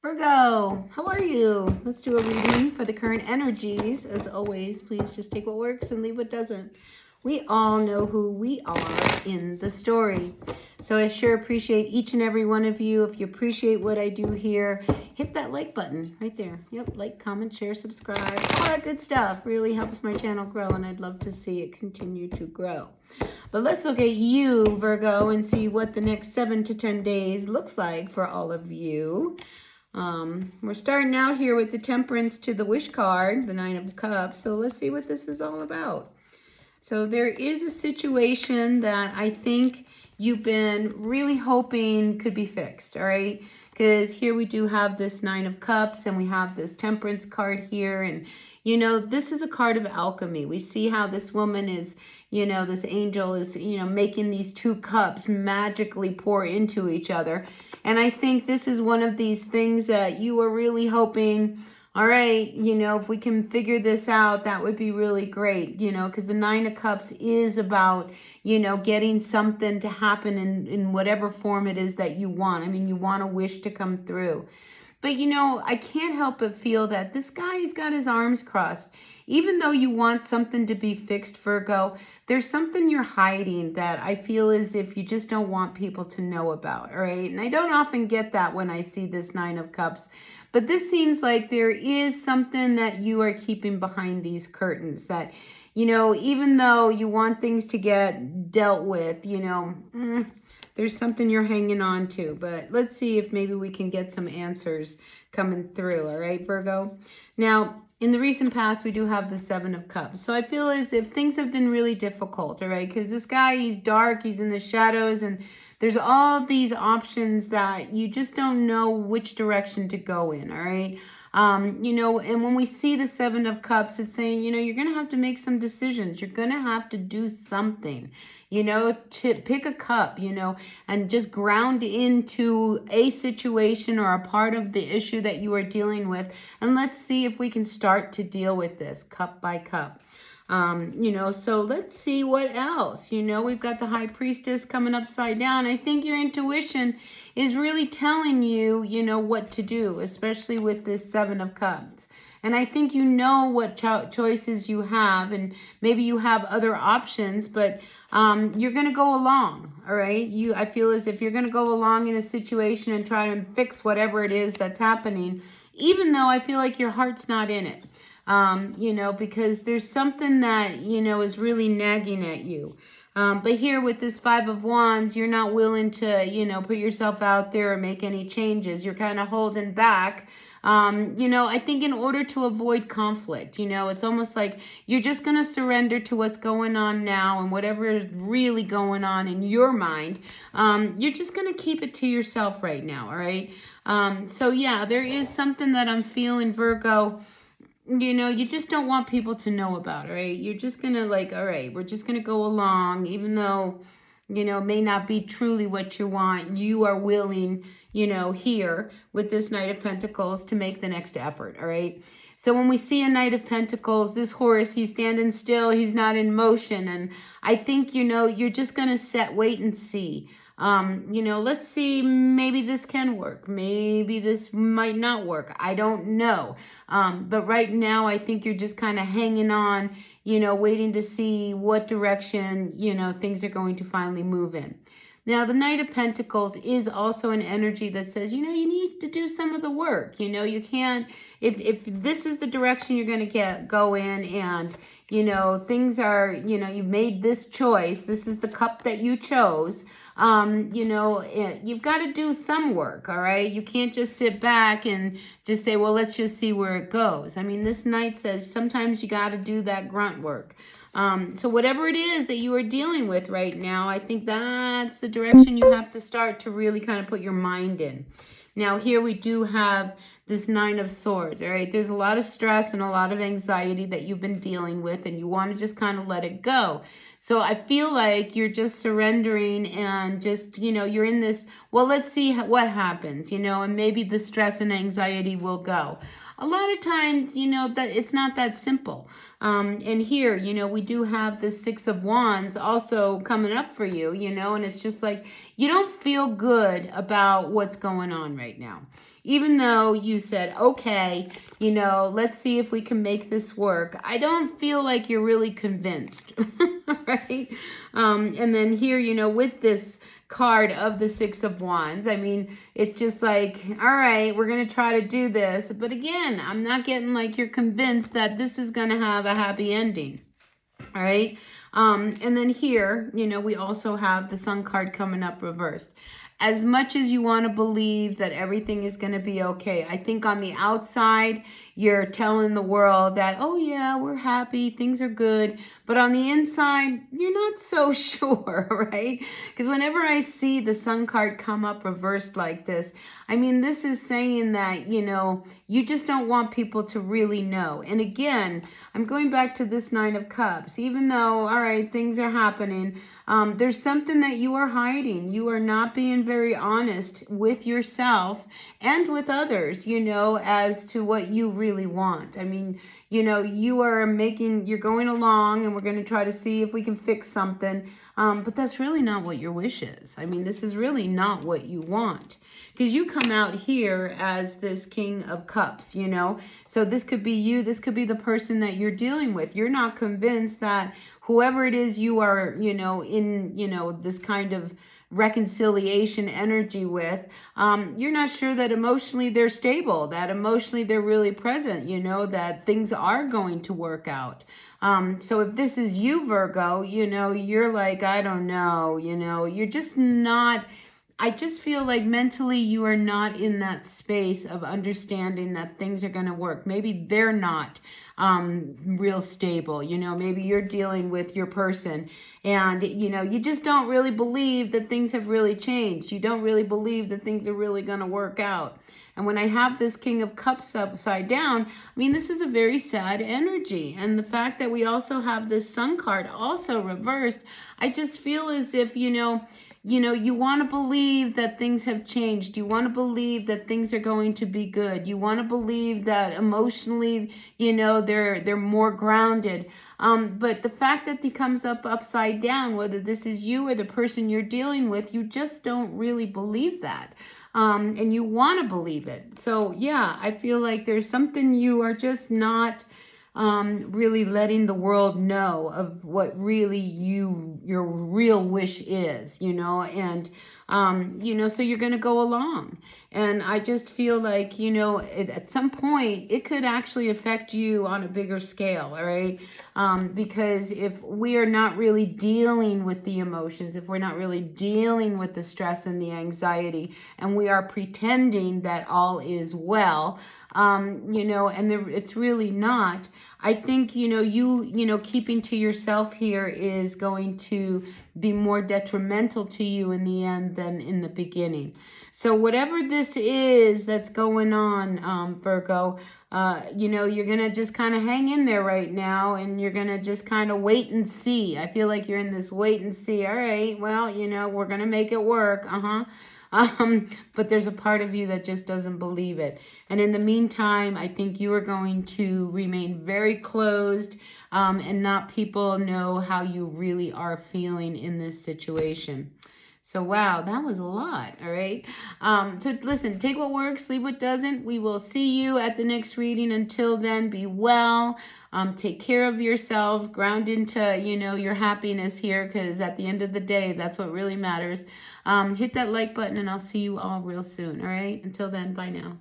Virgo, how are you? Let's do a reading for the current energies. As always, please just take what works and leave what doesn't. We all know who we are in the story. So I sure appreciate each and every one of you. If you appreciate what I do here, hit that like button right there. Yep, like, comment, share, subscribe, all that good stuff. Really helps my channel grow, and I'd love to see it continue to grow. But let's look at you, Virgo, and see what the next 7 to 10 days looks like for all of you. We're starting out here with the Temperance to the Wish card, the Nine of Cups. So let's see what this is all about. So there is a situation that I think you've been really hoping could be fixed, all right? Because here we do have this Nine of Cups and we have this Temperance card here. And, you know, this is a card of alchemy. We see how this woman is, you know, this angel is, you know, making these two cups magically pour into each other. And I think this is one of these things that you are really hoping, all right, you know, if we can figure this out, that would be really great, you know, because the Nine of Cups is about, you know, getting something to happen in whatever form it is that you want. I mean, you want a wish to come through. But, you know, I can't help but feel that this guy's got his arms crossed. Even though you want something to be fixed, Virgo, there's something you're hiding that I feel as if you just don't want people to know about, all right? And I don't often get that when I see this Nine of Cups. But this seems like there is something that you are keeping behind these curtains that, you know, even though you want things to get dealt with, you know, there's something you're hanging on to. But let's see if maybe we can get some answers coming through, all right, Virgo? Now, in the recent past, we do have the Seven of Cups. So I feel as if things have been really difficult, all right? Because this guy, he's dark, he's in the shadows, and there's all these options that you just don't know which direction to go in, all right? You know, and when we see the Seven of Cups, it's saying, you know, you're going to have to make some decisions. You're going to have to do something, you know, to pick a cup, you know, and just ground into a situation or a part of the issue that you are dealing with. And let's see if we can start to deal with this cup by cup. You know, so let's see what else. You know, we've got the High Priestess coming upside down. I think your intuition is really telling you, you know, what to do, especially with this Seven of Cups. And I think you know what choices you have, and maybe you have other options, but you're going to go along, all right? I feel as if you're going to go along in a situation and try and fix whatever it is that's happening, even though I feel like your heart's not in it. You know, because there's something that, you know, is really nagging at you. But here with this Five of Wands, you're not willing to, you know, put yourself out there or make any changes. You're kind of holding back. You know, I think in order to avoid conflict, you know, it's almost like you're just going to surrender to what's going on now and whatever is really going on in your mind. You're just going to keep it to yourself right now, all right? So, yeah, there is something that I'm feeling, Virgo. You know, you just don't want people to know about, right? You're just going to like, all right, we're just going to go along, even though, you know, it may not be truly what you want. You are willing, you know, here with this Knight of Pentacles to make the next effort, all right? So when we see a Knight of Pentacles, this horse, he's standing still, he's not in motion. And I think, you know, you're just going to wait and see. You know, let's see, maybe this can work. Maybe this might not work. I don't know. But right now, I think you're just kind of hanging on, you know, waiting to see what direction, you know, things are going to finally move in. Now, the Knight of Pentacles is also an energy that says, you know, you need to do some of the work. You know, you can't, if this is the direction you're going to go in and, you know, things are, you know, you made this choice. This is the cup that you chose. You know, you've got to do some work, all right? You can't just sit back and just say, well, let's just see where it goes. I mean, this Knight says sometimes you got to do that grunt work. So whatever it is that you are dealing with right now, I think that's the direction you have to start to really kind of put your mind in. Now, here we do have this Nine of Swords, all right? There's a lot of stress and a lot of anxiety that you've been dealing with, and you want to just kind of let it go. So I feel like you're just surrendering and just, you know, you're in this, well, let's see what happens, you know, and maybe the stress and anxiety will go. a lot of times, that it's not that simple. And here, we do have the Six of Wands also coming up for you, and it's just like you don't feel good about what's going on right now. Even though you said, okay, let's see if we can make this work. I don't feel like you're really convinced, right? And then here, with this card of the Six of Wands, I mean, it's just like, all right, we're going to try to do this. But again, I'm not getting like you're convinced that this is going to have a happy ending. All right. And then here, we also have the Sun card coming up reversed. As much as you want to believe that everything is going to be okay, I think on the outside, you're telling the world that, oh yeah, we're happy, things are good. But on the inside, you're not so sure, right? Because whenever I see the Sun card come up reversed like this, I mean, this is saying that, you just don't want people to really know. And again, I'm going back to this Nine of Cups. Even though, all right, things are happening, there's something that you are hiding. You are not being very honest with yourself and with others, as to what you really want. I mean, you're going along and we're going to try to see if we can fix something. But that's really not what your wish is. I mean, this is really not what you want. Because you come out here as this King of Cups, So this could be you. This could be the person that you're dealing with. You're not convinced that whoever it is you are, in, this kind of reconciliation energy with, you're not sure that emotionally they're stable, that emotionally they're really present, that things are going to work out. So if this is you, Virgo, you're like, I don't know, you're just not, I just feel like mentally you are not in that space of understanding that things are going to work. Maybe they're not real stable. Maybe you're dealing with your person and, you just don't really believe that things have really changed. You don't really believe that things are really going to work out. And when I have this King of Cups upside down, I mean, this is a very sad energy. And the fact that we also have this Sun card also reversed, I just feel as if, you want to believe that things have changed. You want to believe that things are going to be good. You want to believe that emotionally, they're more grounded. But the fact that he comes up upside down, whether this is you or the person you're dealing with, you just don't really believe that. And you want to believe it. So yeah, I feel like there's something you are just not really letting the world know of what really your real wish is, and so you're going to go along. And I just feel like, at some point it could actually affect you on a bigger scale, all right? Because if we are not really dealing with the emotions, if we're not really dealing with the stress and the anxiety, and we are pretending that all is well, and it's really not. I think, keeping to yourself here is going to be more detrimental to you in the end than in the beginning. So whatever this is that's going on, Virgo, you're going to just kind of hang in there right now and you're going to just kind of wait and see. I feel like you're in this wait and see. All right, well, we're going to make it work. But there's a part of you that just doesn't believe it. And in the meantime, I think you are going to remain very closed and not people know how you really are feeling in this situation. So, wow, that was a lot, all right? So, listen, take what works, leave what doesn't. We will see you at the next reading. Until then, be well. Take care of yourselves. Ground into, your happiness here, because at the end of the day, that's what really matters. Hit that like button, and I'll see you all real soon, all right? Until then, bye now.